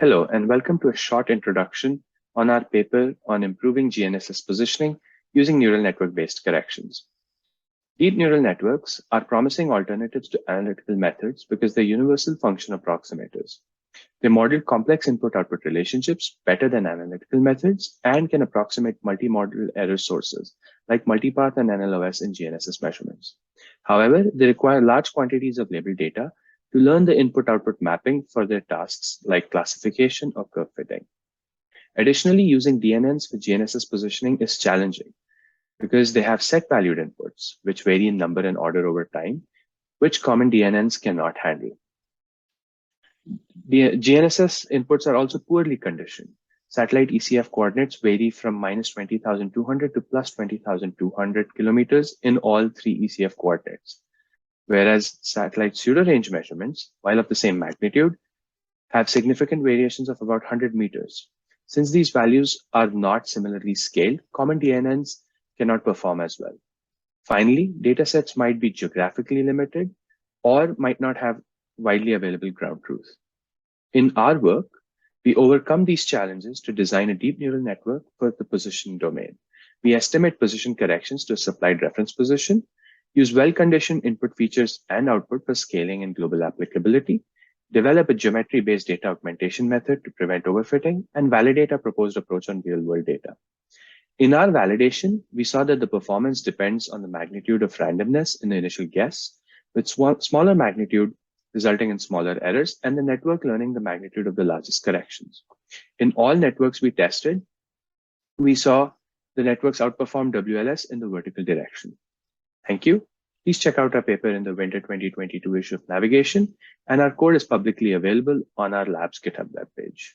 Hello, and welcome to a short introduction on our paper on improving GNSS positioning using neural network-based corrections. Deep neural networks are promising alternatives to analytical methods because they're universal function approximators. They model complex input-output relationships better than analytical methods and can approximate multi-model error sources like multipath and NLOS in GNSS measurements. However, they require large quantities of labeled data to learn the input-output mapping for their tasks like classification or curve fitting. Additionally, using DNNs for GNSS positioning is challenging because they have set valued inputs, which vary in number and order over time, which common DNNs cannot handle. The GNSS inputs are also poorly conditioned. Satellite ECF coordinates vary from minus 20,200 to plus 20,200 kilometers in all three ECF coordinates, whereas satellite pseudorange measurements, while of the same magnitude, have significant variations of about 100 meters. Since these values are not similarly scaled, common DNNs cannot perform as well. Finally, datasets might be geographically limited or might not have widely available ground truth. In our work, we overcome these challenges to design a deep neural network for the positioning domain. We estimate position corrections to a supplied reference position, use well-conditioned input features and output for scaling and global applicability, develop a geometry-based data augmentation method to prevent overfitting, and validate our proposed approach on real-world data. In our validation, we saw that the performance depends on the magnitude of randomness in the initial guess, with smaller magnitude resulting in smaller errors, and the network learning the magnitude of the largest corrections. In all networks we tested, we saw the networks outperform WLS in the vertical direction. Thank you. Please check out our paper in the winter 2022 issue of Navigation, and our code is publicly available on our lab's GitHub webpage.